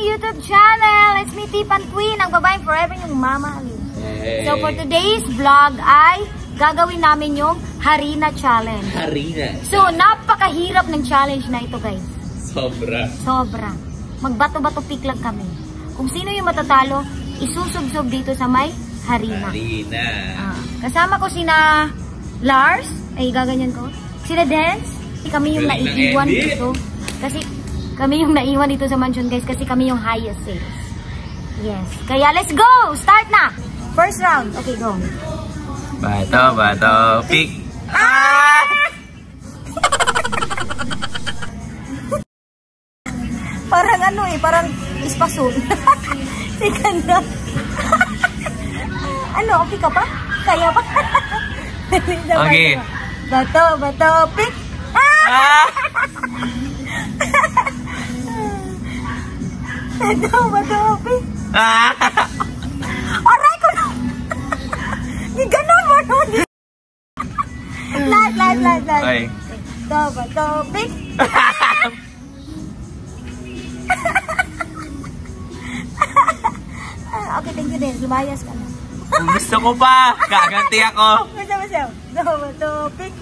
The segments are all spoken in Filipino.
YouTube channel. It's me, Tipan Queen, ang babaeng forever yung mamahalin. Hey. So for today's vlog ay gagawin namin yung Harina Challenge. Harina? So napakahirap ng challenge na ito, guys. Sobra. Sobra. Magbato-bato pick lang kami. Kung sino yung matatalo, isusubsob dito sa may Harina. Harina. Kasama ko sina Lars, ay gaganyan ko. Sina Dance, kami yung naiiwan dito. Kasi kami yung naiwan dito sa mansion, guys, kasi kami yung highest sales. Yes. Kaya let's go! Start na! First round. Okay, go. Bato, pick. Parang ano eh, parang ispasun. Second na. Ano, okay ka pa? Kaya pa? Okay. Bato, pick. Bato, pick. Aray ko na! Ganon mo nun! Live. Okay. Bato, pick. Okay, thank you din. Lumayas ka na. Gusto ko pa! Gaganti ako! Basta. Bato, pick.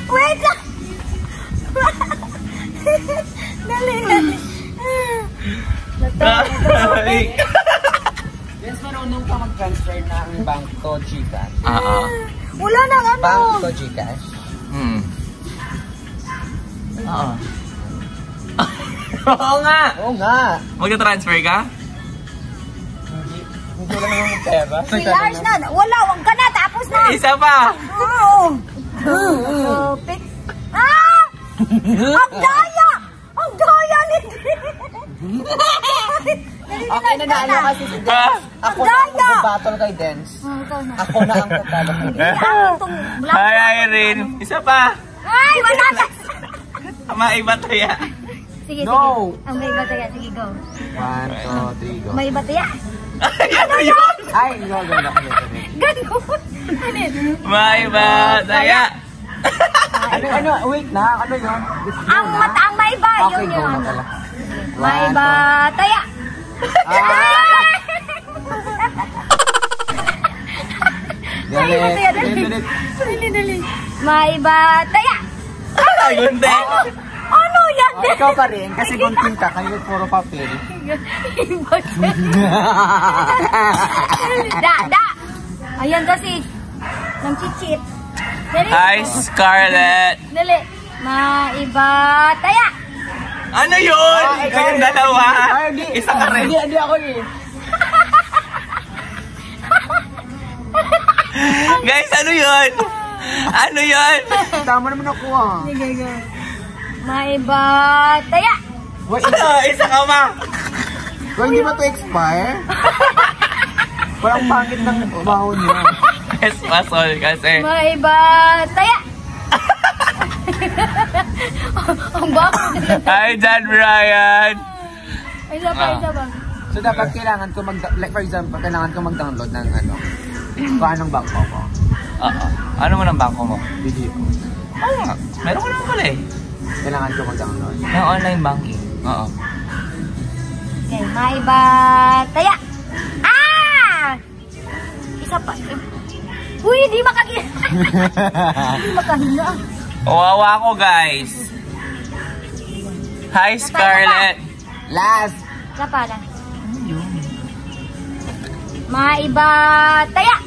Wait lang! Dali. Yes, marunong ka mag-transfer ng bank to Gcash. Wala na ano. Bank to Gcash. Oo nga! Magta-transfer ka? Hindi lang naman pera. Si Lars na. Wala, wag ka na. Tapos na. Isa pa! Oo. Pick. Ang daya! Ang daya ni Okay na naano kasi si Dance. Ako na ang mag-battle kay Dance. Ako na ang tatalo kay Dance. Hi, Irene. Isa pa. Ay, wala ka. Maiba to ya. Sige. No. Ang may bataya. Sige, go. 1, 2, 3, go. May bataya. Ano yun? Ay, no. Ganon. Maiba taya. Ano, wait na. Ano yun? Ang maiba. Okay, go na pala. May bataya. Dali. May bataya. Gunting. Ano yan? Ikaw pa rin, kasi gunting ka. Kayo puro papel. Da. Ayan kasi. Nang chichit. Hi, Scarlett. Dali. May bataya. Ano yun? Kayong dalawa. Isa ka rin. Hindi ako eh. Guys, ano yun? Ano yun? Tama naman ako ah. Sige, go. May bataya. Isa ka ma. Hindi ba ito expire? Parang pangit ng baho niya. Yes, pasol kasi. May bataya. Ang bako. Hi, John Brian. Isa pa. So dapat kailangan ko like for example, kailangan ko mag-download ng paanong bangko ko. Ano mo ng bangko mo? Video ko. Oo nga. Meron ko naman pala eh. Kailangan ko mag-download. Ng online banking. Oo. Okay, may bataya. Isa pa. Uy, di makahinga. Wawa ko, guys. Hi, Scarlett. Last. Isa pa lang. May bataya.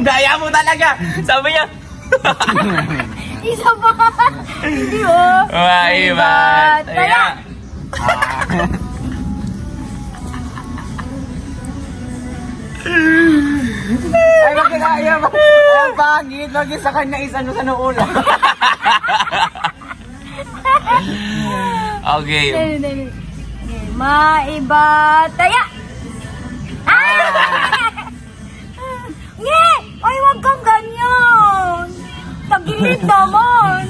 Daya mo talaga. Sabi niya. Isa pa. Hindi oh. May bataya. Ay, magkakaya ba? Ay, pangit. Mag-isa ka na isa sa ulam. Okay. Dali. May bataya. Nge! Ay, wag kang ganyan. Singit naman.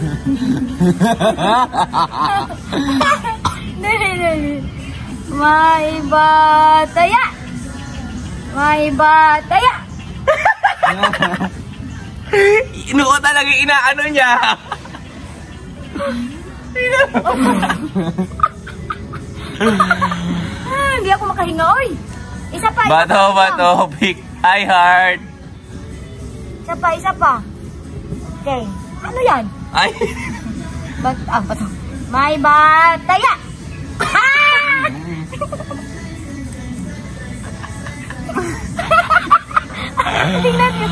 May bataya. May bataya. Inuo talaga inaano niya. Hindi ako makahinga, oy. Isa pa, Bato, big eye heart. Isa pa. Okay. Ano yan? Ay. Bato. May bataya. Tingnan niyo.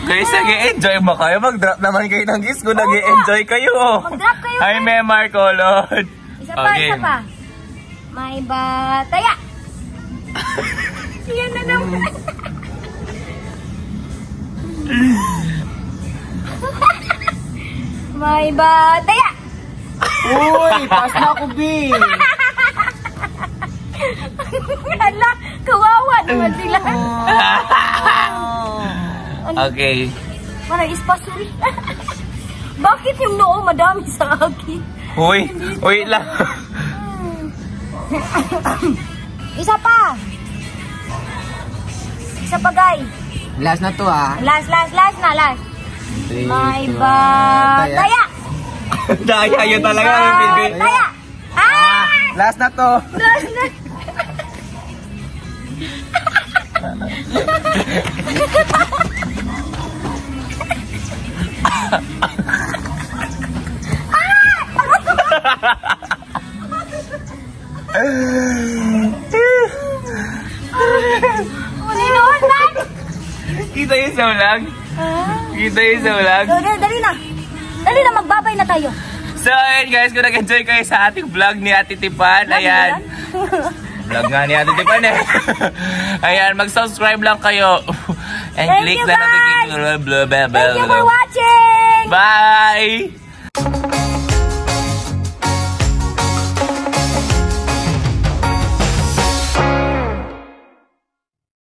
Guys, nag-i-enjoy mo kayo. Mag-drop naman kayo ng kiss ko. Nag-i-enjoy kayo. Mag-drop kayo. Hi, Memar Colon. Isa pa. May bataya. Yan na naman. May bataya. Uy, pass na ako, B. Hala, kawawa naman sila. Okay. Parang espasol. Bakit yung noo madami sa akin? Uy lang. Isa pa, guys. Last na to, ah. Last na. May bataya. Daya yun talaga. Bataya. Last na to. Last na. Kita yung saulag? Kita yung saulag? Dali na, magbabay na tayo. So, ayun guys, kung nag-enjoy kayo sa ating vlog ni Ate Tipan, ayan. Vlog nga ni Ate Tipan eh. Ayan, mag-subscribe lang kayo. And Thank click you, the guys. notification bell. Thank you for watching. Bye!